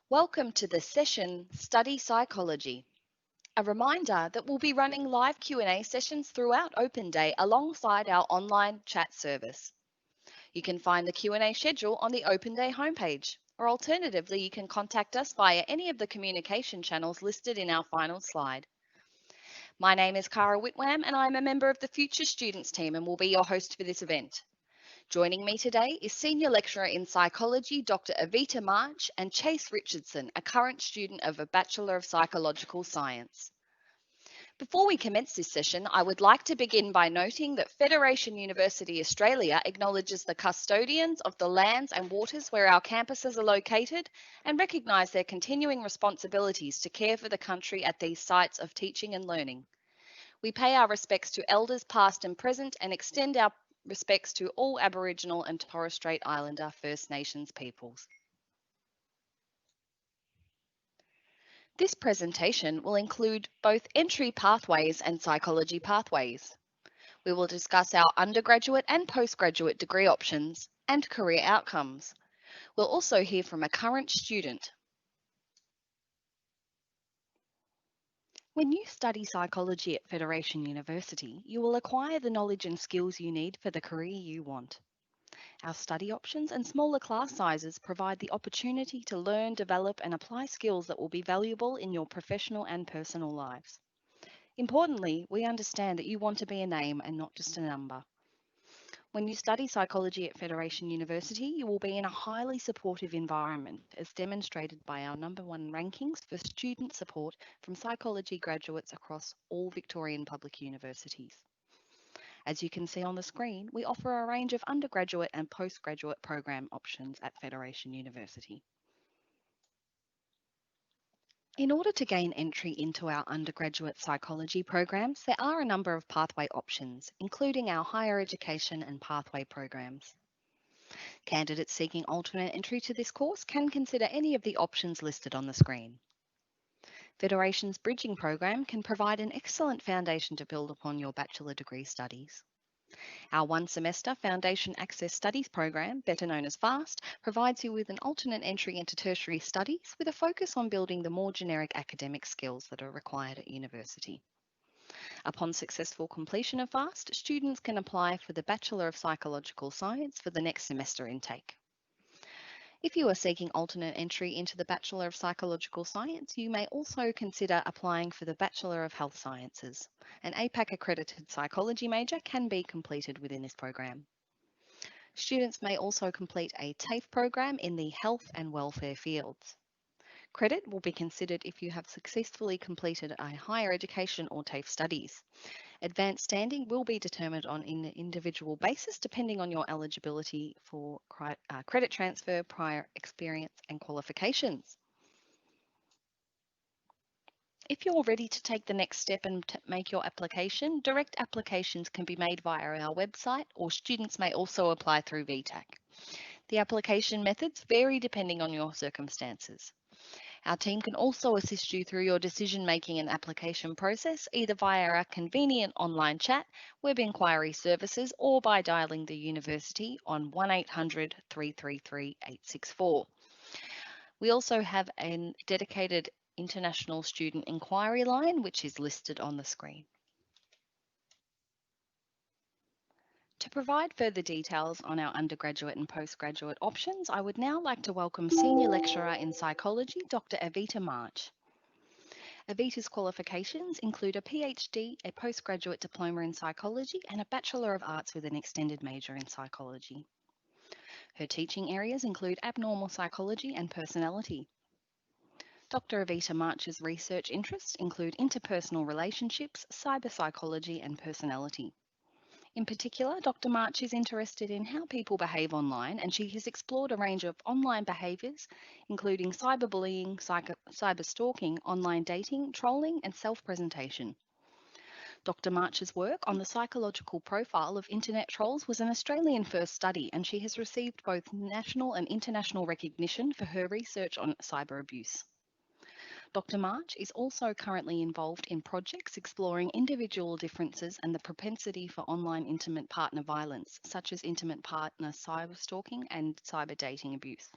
Welcome to the session Study Psychology. A reminder that we'll be running live Q&A sessions throughout Open Day alongside our online chat service. You can find the Q&A schedule on the Open Day homepage, or alternatively you can contact us via any of the communication channels listed in our final slide. My name is Cara Whitwam and I'm a member of the Future Students team and will be your host for this event. Joining me today is Senior Lecturer in Psychology, Dr. Evita March, and Chase Richardson, a current student of a Bachelor of Psychological Science. Before we commence this session, I would like to begin by noting that Federation University Australia acknowledges the custodians of the lands and waters where our campuses are located and recognise their continuing responsibilities to care for the country at these sites of teaching and learning. We pay our respects to elders past and present and extend our respects to all Aboriginal and Torres Strait Islander First Nations peoples. This presentation will include both entry pathways and psychology pathways. We will discuss our undergraduate and postgraduate degree options and career outcomes. We'll also hear from a current student. When you study psychology at Federation University, you will acquire the knowledge and skills you need for the career you want. Our study options and smaller class sizes provide the opportunity to learn, develop and apply skills that will be valuable in your professional and personal lives. Importantly, we understand that you want to be a name and not just a number. When you study psychology at Federation University, you will be in a highly supportive environment, as demonstrated by our #1 rankings for student support from psychology graduates across all Victorian public universities. As you can see on the screen, we offer a range of undergraduate and postgraduate program options at Federation University. In order to gain entry into our undergraduate psychology programs, there are a number of pathway options, including our higher education and pathway programs. Candidates seeking alternate entry to this course can consider any of the options listed on the screen. Federation's bridging program can provide an excellent foundation to build upon your bachelor degree studies. Our one-semester Foundation Access Studies program, better known as FAST, provides you with an alternate entry into tertiary studies with a focus on building the more generic academic skills that are required at university. Upon successful completion of FAST, students can apply for the Bachelor of Psychological Science for the next semester intake. If you are seeking alternate entry into the Bachelor of Psychological Science, you may also consider applying for the Bachelor of Health Sciences. An APAC accredited psychology major can be completed within this program. Students may also complete a TAFE program in the health and welfare fields. Credit will be considered if you have successfully completed a higher education or TAFE studies. Advanced standing will be determined on an individual basis depending on your eligibility for credit transfer, prior experience and qualifications. If you're ready to take the next step and make your application, direct applications can be made via our website, or students may also apply through VTAC. The application methods vary depending on your circumstances. Our team can also assist you through your decision-making and application process, either via our convenient online chat, web inquiry services, or by dialing the university on 1800 333 864. We also have a dedicated international student inquiry line, which is listed on the screen. To provide further details on our undergraduate and postgraduate options, I would now like to welcome Senior Lecturer in Psychology, Dr. Evita March. Evita's qualifications include a PhD, a postgraduate diploma in psychology, and a Bachelor of Arts with an extended major in psychology. Her teaching areas include abnormal psychology and personality. Dr. Evita March's research interests include interpersonal relationships, cyberpsychology, and personality. In particular, Dr. March is interested in how people behave online, and she has explored a range of online behaviours, including cyberbullying, cyberstalking, online dating, trolling, and self-presentation. Dr. March's work on the psychological profile of internet trolls was an Australian first study, and she has received both national and international recognition for her research on cyber abuse. Dr. March is also currently involved in projects exploring individual differences and the propensity for online intimate partner violence, such as intimate partner cyberstalking and cyber dating abuse.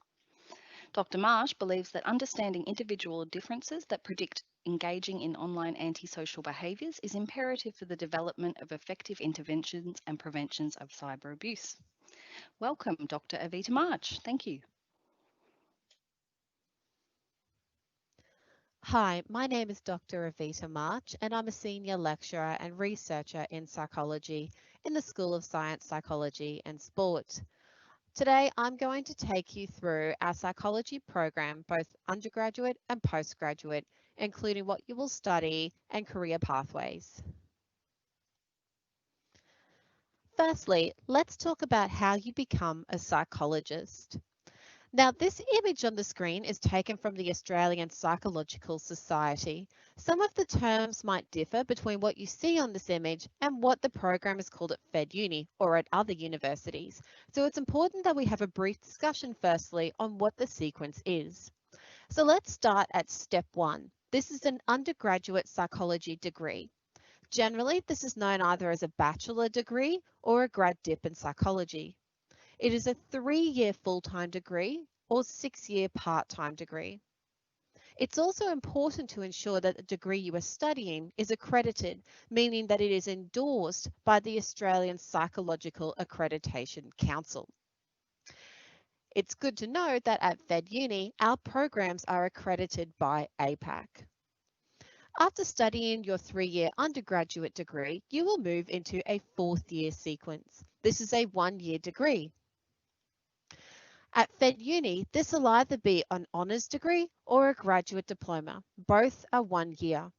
Dr. Marsh believes that understanding individual differences that predict engaging in online antisocial behaviours is imperative for the development of effective interventions and preventions of cyber abuse. Welcome, Dr. Avita March. Thank you. Hi, my name is Dr. Avita March, and I'm a senior lecturer and researcher in psychology in the School of Science, Psychology and Sport. Today, I'm going to take you through our psychology program, both undergraduate and postgraduate, including what you will study and career pathways. Firstly, let's talk about how you become a psychologist. Now, this image on the screen is taken from the Australian Psychological Society. Some of the terms might differ between what you see on this image and what the program is called at Fed Uni or at other universities. So it's important that we have a brief discussion firstly on what the sequence is. So let's start at step one. This is an undergraduate psychology degree. Generally, this is known either as a bachelor degree or a grad dip in psychology. It is a 3-year full-time degree or 6-year part-time degree. It's also important to ensure that the degree you are studying is accredited, meaning that it is endorsed by the Australian Psychological Accreditation Council. It's good to know that at Fed Uni, our programs are accredited by APAC. After studying your 3-year undergraduate degree, you will move into a 4th-year sequence. This is a 1-year degree. At Fed Uni, this will either be an honours degree or a graduate diploma. Both are 1 year.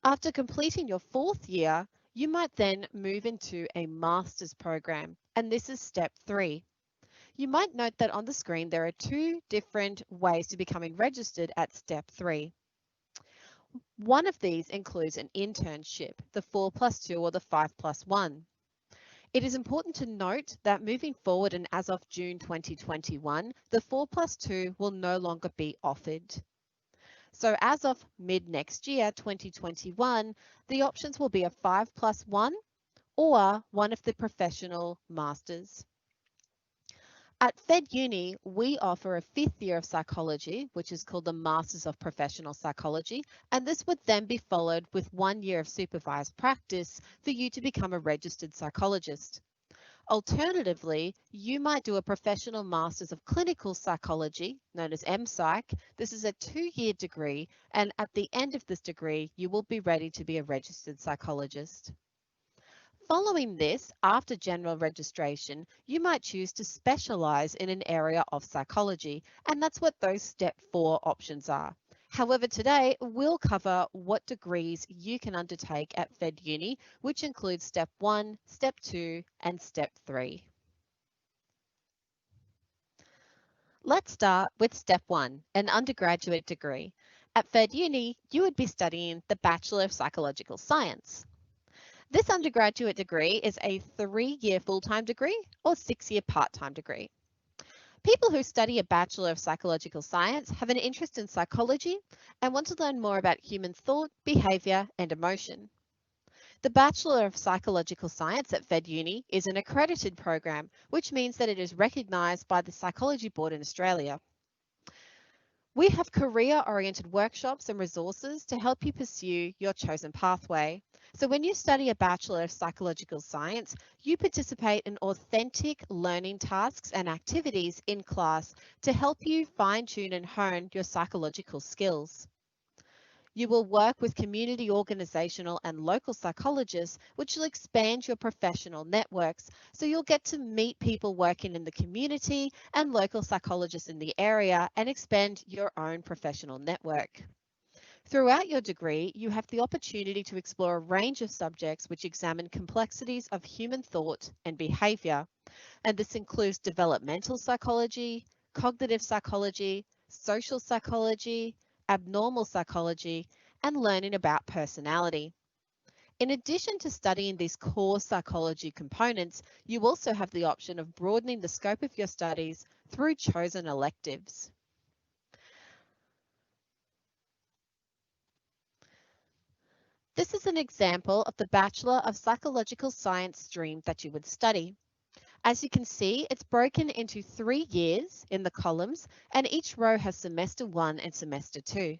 After completing your 4th year, you might then move into a master's program, and this is step 3. You might note that on the screen there are 2 different ways to becoming registered at step 3. One of these includes an internship, the 4+2 or the 5+1. It is important to note that moving forward and as of June 2021, the 4+2 will no longer be offered. So as of mid next year, 2021, the options will be a 5+1 or one of the professional masters. At Fed Uni, we offer a 5th year of psychology, which is called the Masters of Professional Psychology, and this would then be followed with 1 year of supervised practice for you to become a registered psychologist. Alternatively, you might do a Professional Masters of Clinical Psychology, known as MPsych. This is a 2-year degree, and at the end of this degree, you will be ready to be a registered psychologist. Following this, after general registration, you might choose to specialise in an area of psychology, and that's what those step 4 options are. However, today we'll cover what degrees you can undertake at Fed Uni, which includes step 1, step 2, and step 3. Let's start with step 1, an undergraduate degree. At Fed Uni, you would be studying the Bachelor of Psychological Science. This undergraduate degree is a 3-year full-time degree or 6-year part-time degree. People who study a Bachelor of Psychological Science have an interest in psychology and want to learn more about human thought, behaviour and emotion. The Bachelor of Psychological Science at Fed Uni is an accredited program, which means that it is recognised by the Psychology Board in Australia. We have career-oriented workshops and resources to help you pursue your chosen pathway. So when you study a Bachelor of Psychological Science, you participate in authentic learning tasks and activities in class to help you fine-tune and hone your psychological skills. You will work with community organisational and local psychologists, which will expand your professional networks. So you'll get to meet people working in the community and local psychologists in the area and expand your own professional network. Throughout your degree, you have the opportunity to explore a range of subjects which examine complexities of human thought and behaviour. And this includes developmental psychology, cognitive psychology, social psychology, abnormal psychology, and learning about personality. In addition to studying these core psychology components, you also have the option of broadening the scope of your studies through chosen electives. This is an example of the Bachelor of Psychological Science stream that you would study. As you can see, it's broken into 3 years in the columns, and each row has semester 1 and semester 2.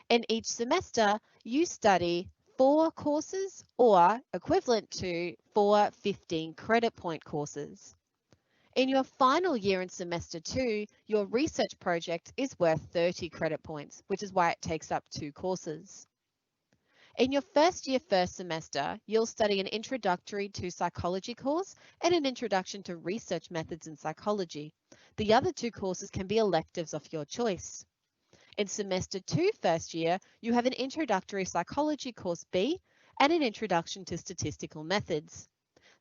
In each semester, you study 4 courses or equivalent to 4 15 credit point courses. In your final year in semester 2, your research project is worth 30 credit points, which is why it takes up 2 courses. In your first year, first semester, you'll study an Introductory to Psychology course and an Introduction to Research Methods in Psychology. The other 2 courses can be electives of your choice. In semester 2, first year, you have an Introductory Psychology course B and an Introduction to Statistical Methods.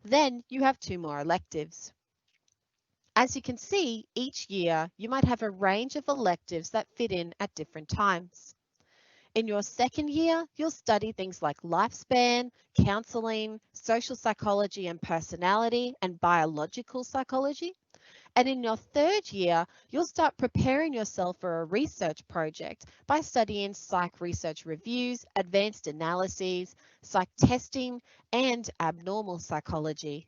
Then you have 2 more electives. As you can see, each year you might have a range of electives that fit in at different times. In your second year, you'll study things like lifespan, counseling, social psychology and personality, and biological psychology. And in your third year, you'll start preparing yourself for a research project by studying psych research reviews, advanced analyses, psych testing, and abnormal psychology.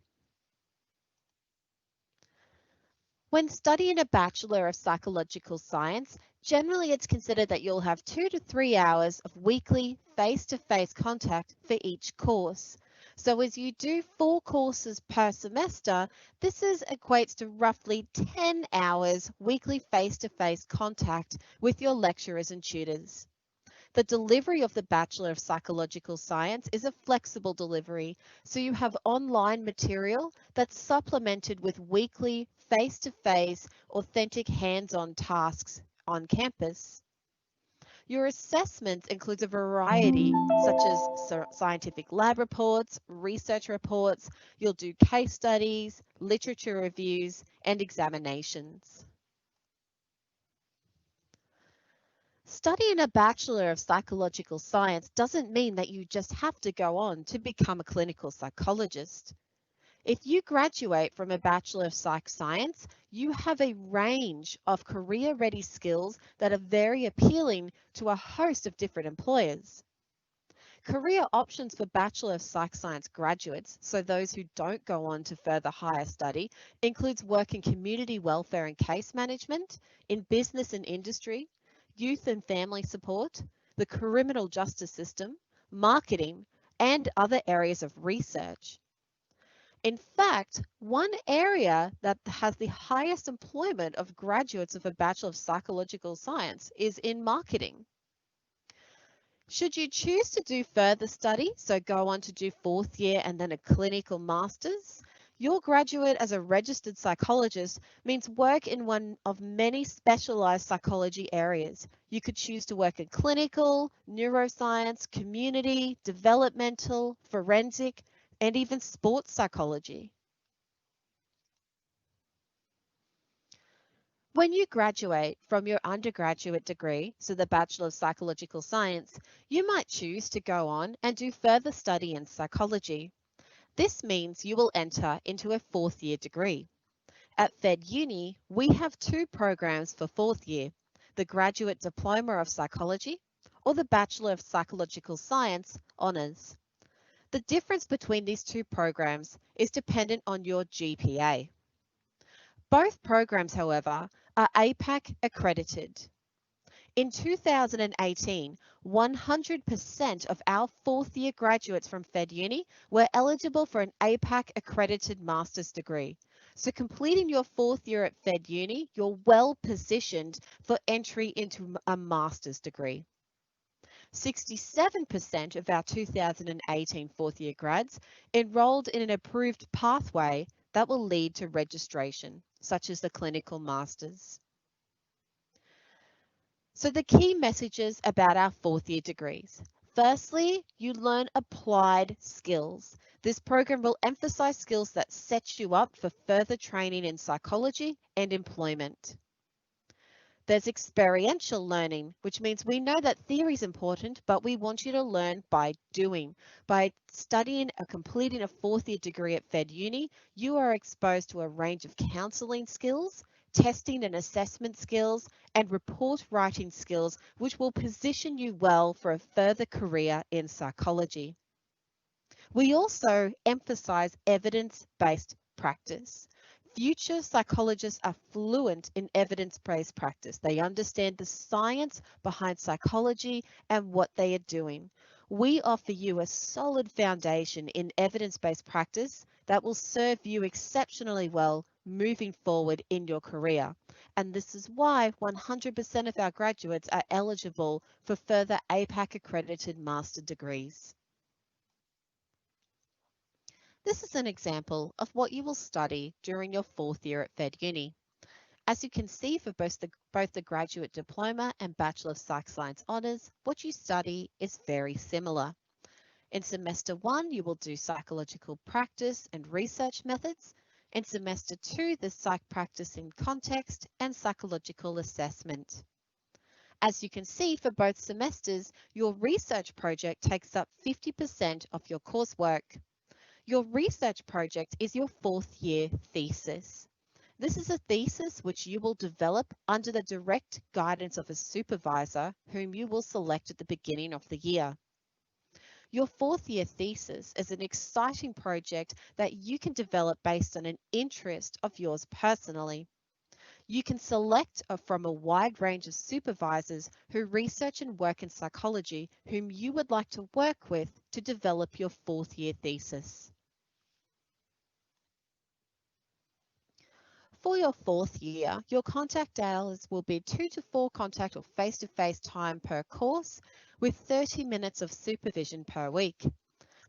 When studying a Bachelor of Psychological Science, generally it's considered that you'll have 2 to 3 hours of weekly face-to-face contact for each course. So as you do 4 courses per semester, equates to roughly 10 hours weekly face-to-face contact with your lecturers and tutors. The delivery of the Bachelor of Psychological Science is a flexible delivery, so you have online material that's supplemented with weekly, face-to-face, authentic hands-on tasks on campus. Your assessments includes a variety, such as scientific lab reports, research reports, you'll do case studies, literature reviews, and examinations. Studying a Bachelor of Psychological Science doesn't mean that you just have to go on to become a clinical psychologist. If you graduate from a Bachelor of Psych Science, you have a range of career-ready skills that are very appealing to a host of different employers. Career options for Bachelor of Psych Science graduates, so those who don't go on to further higher study, includes work in community welfare and case management, in business and industry, youth and family support, the criminal justice system, marketing, and other areas of research. In fact, one area that has the highest employment of graduates of a Bachelor of Psychological Science is in marketing. Should you choose to do further study, so go on to do 4th year and then a clinical master's, your graduate as a registered psychologist means work in one of many specialized psychology areas. You could choose to work in clinical, neuroscience, community, developmental, forensic, and even sports psychology. When you graduate from your undergraduate degree, so the Bachelor of Psychological Science, you might choose to go on and do further study in psychology. This means you will enter into a 4th year degree. At Fed Uni, we have 2 programs for 4th year, the Graduate Diploma of Psychology or the Bachelor of Psychological Science Honours. The difference between these 2 programs is dependent on your GPA. Both programs, however, are APAC accredited. In 2018, 100% of our 4th year graduates from Fed Uni were eligible for an APAC accredited master's degree. So completing your 4th year at Fed Uni, you're well positioned for entry into a master's degree. 67% of our 2018 4th year grads enrolled in an approved pathway that will lead to registration, such as the clinical masters. So the key messages about our 4th year degrees. Firstly, you learn applied skills. This program will emphasize skills that set you up for further training in psychology and employment. There's experiential learning, which means we know that theory is important, but we want you to learn by doing. By studying or completing a 4th year degree at Fed Uni, you are exposed to a range of counselling skills, testing and assessment skills, and report writing skills, which will position you well for a further career in psychology. We also emphasize evidence-based practice. Future psychologists are fluent in evidence-based practice. They understand the science behind psychology and what they are doing. We offer you a solid foundation in evidence-based practice that will serve you exceptionally well moving forward in your career. And this is why 100% of our graduates are eligible for further APAC accredited master degrees. This is an example of what you will study during your 4th year at Fed Uni. As you can see for both the Graduate Diploma and Bachelor of Psych Science Honours, what you study is very similar. In Semester 1, you will do psychological practice and research methods. In Semester 2, the psych practice in context and psychological assessment. As you can see for both semesters, your research project takes up 50% of your coursework. Your research project is your 4th year thesis. This is a thesis which you will develop under the direct guidance of a supervisor whom you will select at the beginning of the year. Your 4th year thesis is an exciting project that you can develop based on an interest of yours personally. You can select from a wide range of supervisors who research and work in psychology whom you would like to work with to develop your 4th year thesis. For your 4th year, your contact hours will be 2 to 4 contact or face-to-face time per course with 30 minutes of supervision per week.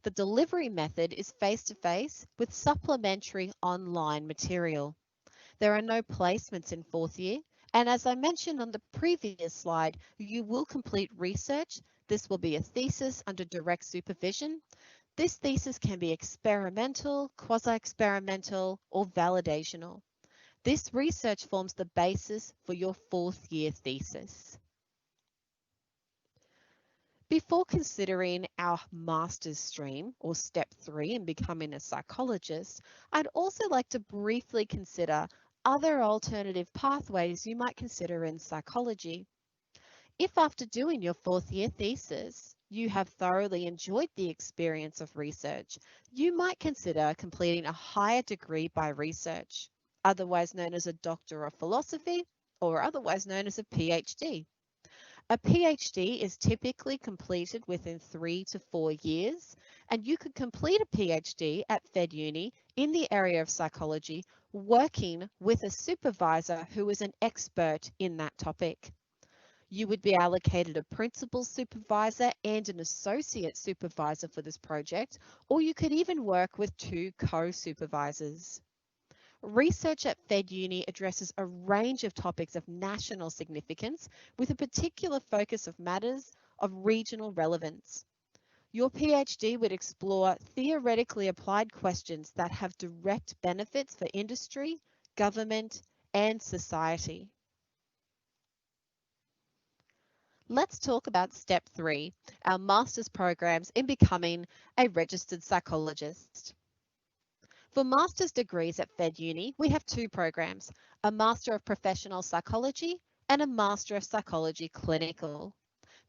The delivery method is face-to-face with supplementary online material. There are no placements in 4th year, and as I mentioned on the previous slide, you will complete research. This will be a thesis under direct supervision. This thesis can be experimental, quasi-experimental, or validational. This research forms the basis for your 4th year thesis. Before considering our master's stream, or step 3 in becoming a psychologist, I'd also like to briefly consider other alternative pathways you might consider in psychology. If after doing your 4th year thesis, you have thoroughly enjoyed the experience of research, you might consider completing a higher degree by research, otherwise known as a Doctor of Philosophy or otherwise known as a PhD. A PhD is typically completed within 3 to 4 years, and you could complete a PhD at Fed Uni in the area of psychology, working with a supervisor who is an expert in that topic. You would be allocated a principal supervisor and an associate supervisor for this project, or you could even work with 2 co-supervisors. Research at Fed Uni addresses a range of topics of national significance with a particular focus of matters of regional relevance. Your PhD would explore theoretically applied questions that have direct benefits for industry, government, and society. Let's talk about step 3, our master's programs in becoming a registered psychologist. For master's degrees at Fed Uni, we have 2 programs, a Master of Professional Psychology and a Master of Psychology Clinical.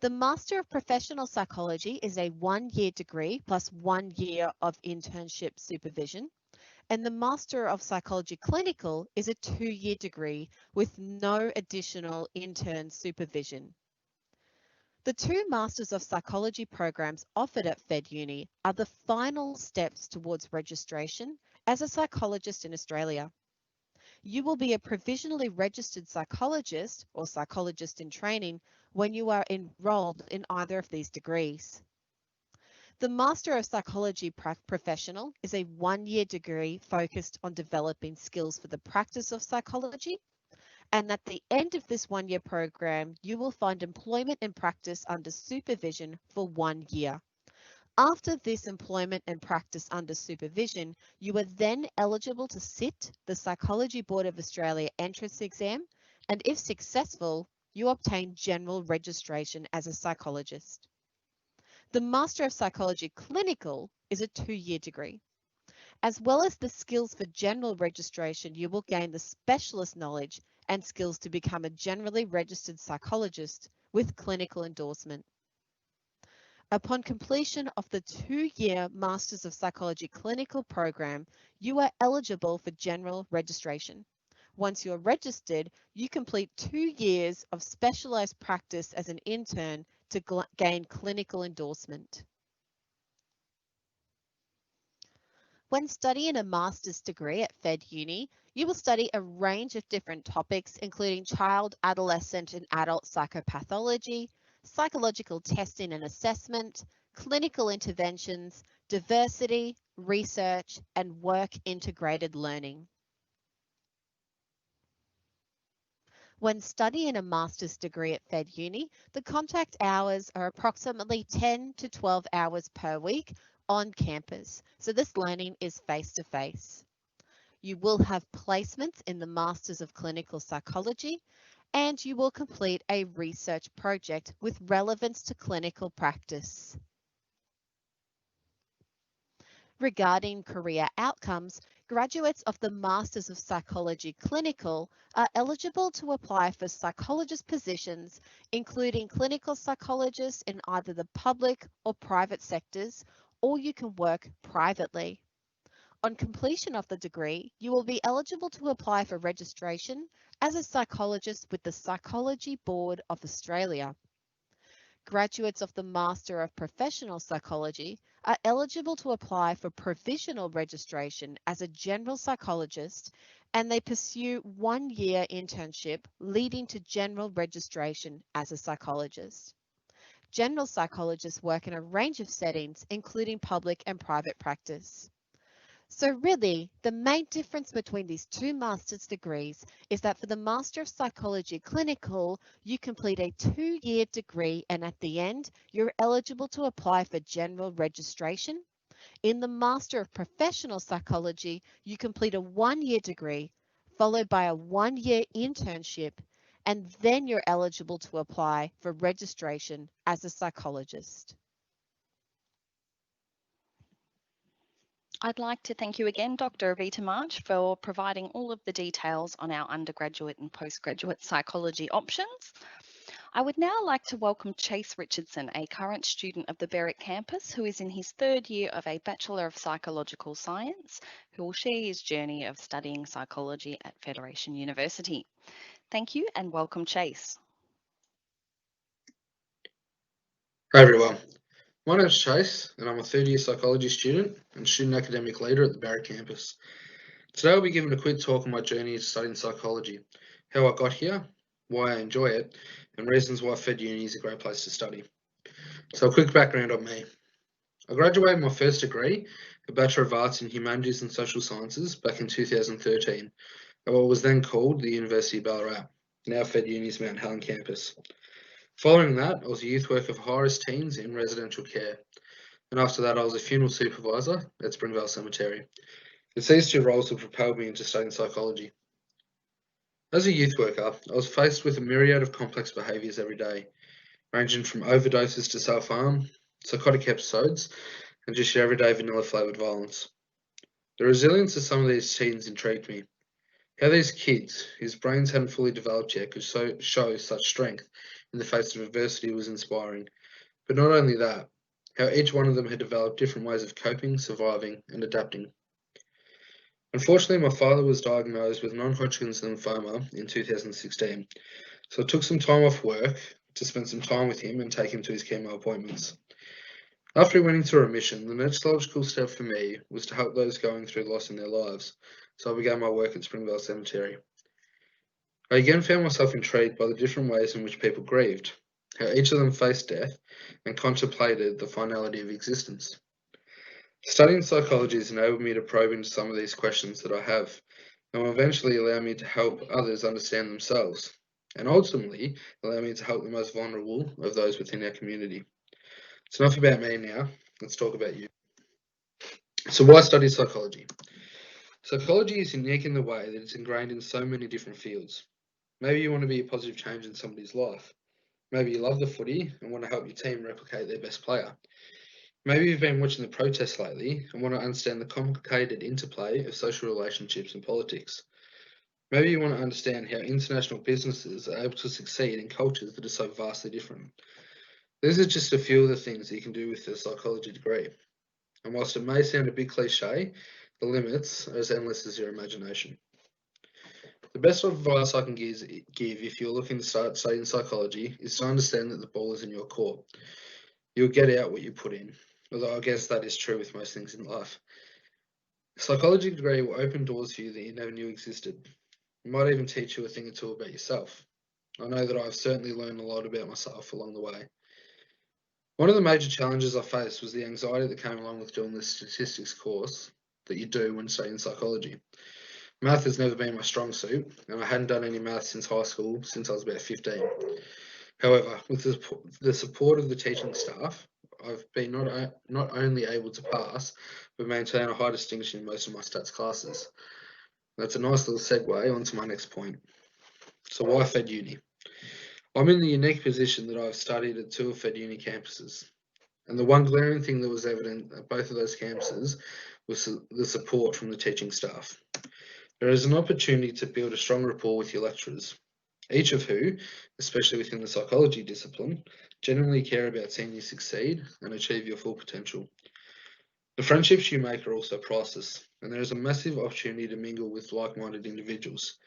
The Master of Professional Psychology is a 1-year degree plus 1 year of internship supervision, and the Master of Psychology Clinical is a 2-year degree with no additional intern supervision. The 2 Masters of Psychology programs offered at Fed Uni are the final steps towards registration as a psychologist in Australia. You will be a provisionally registered psychologist or psychologist in training when you are enrolled in either of these degrees. The Master of Psychology Professional is a 1-year degree focused on developing skills for the practice of psychology, and at the end of this 1-year program, you will find employment and practice under supervision for 1 year. After this employment and practice under supervision, you are then eligible to sit the Psychology Board of Australia entrance exam, and if successful, you obtain general registration as a psychologist. The Master of Psychology Clinical is a 2-year degree. As well as the skills for general registration, you will gain the specialist knowledge and skills to become a generally registered psychologist with clinical endorsement. Upon completion of the 2-year Masters of Psychology clinical program, you are eligible for general registration. Once you're registered, you complete 2 years of specialised practice as an intern to gain clinical endorsement. When studying a master's degree at Fed Uni, you will study a range of different topics, including child, adolescent, and adult psychopathology, psychological testing and assessment, clinical interventions, diversity, research, and work integrated learning. When studying a master's degree at Fed Uni, the contact hours are approximately 10 to 12 hours per week on campus, so this learning is face-to-face. You will have placements in the Masters of Clinical Psychology, and you will complete a research project with relevance to clinical practice. Regarding career outcomes, graduates of the Masters of Psychology Clinical are eligible to apply for psychologist positions, including clinical psychologists in either the public or private sectors, or you can work privately. On completion of the degree, you will be eligible to apply for registration as a psychologist with the Psychology Board of Australia. Graduates of the Master of Professional Psychology are eligible to apply for provisional registration as a general psychologist, and they pursue 1-year internship leading to general registration as a psychologist. General psychologists work in a range of settings, including public and private practice. So really, the main difference between these two master's degrees is that for the Master of Psychology Clinical, you complete a 2-year degree, and at the end, you're eligible to apply for general registration. In the Master of Professional Psychology, you complete a 1-year degree, followed by a 1-year internship, and then you're eligible to apply for registration as a psychologist. I'd like to thank you again, Dr. Avita March, for providing all of the details on our undergraduate and postgraduate psychology options. I would now like to welcome Chase Richardson, a current student of the Berwick campus who is in his 3rd year of a Bachelor of Psychological Science, who will share his journey of studying psychology at Federation University. Thank you and welcome, Chase. Hi everyone, my name is Chase and I'm a 3rd-year psychology student and student academic leader at the Berwick campus. Today I'll be giving a quick talk on my journey to studying psychology, how I got here, why I enjoy it, and reasons why Fed Uni is a great place to study. So a quick background on me. I graduated my first degree, a Bachelor of Arts in Humanities and Social Sciences, back in 2013 at what was then called the University of Ballarat, now Fed Uni's Mount Helen campus. Following that, I was a youth worker for high-risk teens in residential care, and after that I was a funeral supervisor at Springvale Cemetery. It's these 2 roles that propelled me into studying psychology. As a youth worker, I was faced with a myriad of complex behaviours every day, ranging from overdoses to self-harm, psychotic episodes, and just your everyday vanilla-flavoured violence. The resilience of some of these teens intrigued me. How these kids, whose brains hadn't fully developed yet, could show such strength in the face of adversity was inspiring. But not only that, how each one of them had developed different ways of coping, surviving, and adapting. Unfortunately, my father was diagnosed with non-Hodgkin's lymphoma in 2016, so I took some time off work to spend some time with him and take him to his chemo appointments. After he went into remission, the next logical step for me was to help those going through loss in their lives, so I began my work at Springvale Cemetery. I again found myself intrigued by the different ways in which people grieved, how each of them faced death and contemplated the finality of existence. Studying psychology has enabled me to probe into some of these questions that I have, and will eventually allow me to help others understand themselves, and ultimately allow me to help the most vulnerable of those within our community. It's enough about me now, let's talk about you. So why study psychology? Psychology is unique in the way that it's ingrained in so many different fields. Maybe you want to be a positive change in somebody's life. Maybe you love the footy and want to help your team replicate their best player. Maybe you've been watching the protests lately and want to understand the complicated interplay of social relationships and politics. Maybe you want to understand how international businesses are able to succeed in cultures that are so vastly different. These are just a few of the things that you can do with a psychology degree. And whilst it may sound a bit cliche, the limits are as endless as your imagination. The best advice I can give if you're looking to start studying psychology is to understand that the ball is in your court. You'll get out what you put in, although I guess that is true with most things in life. A psychology degree will open doors for you that you never knew existed. It might even teach you a thing or two about yourself. I know that I've certainly learned a lot about myself along the way. One of the major challenges I faced was the anxiety that came along with doing the statistics course that you do when studying psychology. Math has never been my strong suit, and I hadn't done any math since high school, since I was about 15. However, with the support of the teaching staff, I've been not only able to pass, but maintain a high distinction in most of my stats classes. That's a nice little segue onto my next point. So why Fed Uni? I'm in the unique position that I've studied at 2 of Fed Uni campuses. And the one glaring thing that was evident at both of those campuses was the support from the teaching staff. There is an opportunity to build a strong rapport with your lecturers, each of who, especially within the psychology discipline, genuinely care about seeing you succeed and achieve your full potential. The friendships you make are also priceless, and there is a massive opportunity to mingle with like-minded individuals.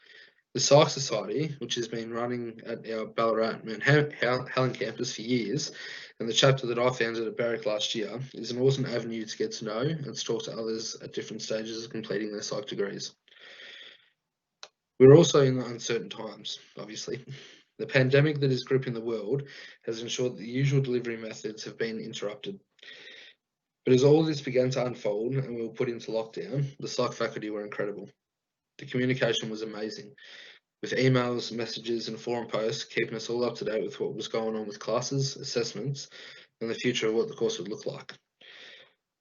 The Psych Society, which has been running at our Ballarat and Helen campus for years, and the chapter that I founded at Barrack last year, is an awesome avenue to get to know and to talk to others at different stages of completing their psych degrees. We're also in uncertain times, obviously. The pandemic that is gripping the world has ensured that the usual delivery methods have been interrupted. But as all this began to unfold and we were put into lockdown, the psych faculty were incredible. The communication was amazing, with emails, messages, and forum posts keeping us all up to date with what was going on with classes, assessments, and the future of what the course would look like.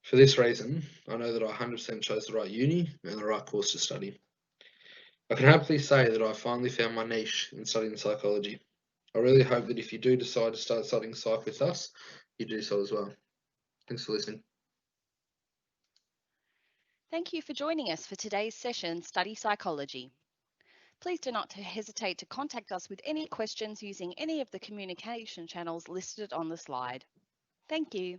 For this reason, I know that I 100% chose the right uni and the right course to study. I can happily say that I finally found my niche in studying psychology. I really hope that if you do decide to start studying psych with us, you do so as well. Thanks for listening. Thank you for joining us for today's session, Study Psychology. Please do not hesitate to contact us with any questions using any of the communication channels listed on the slide. Thank you.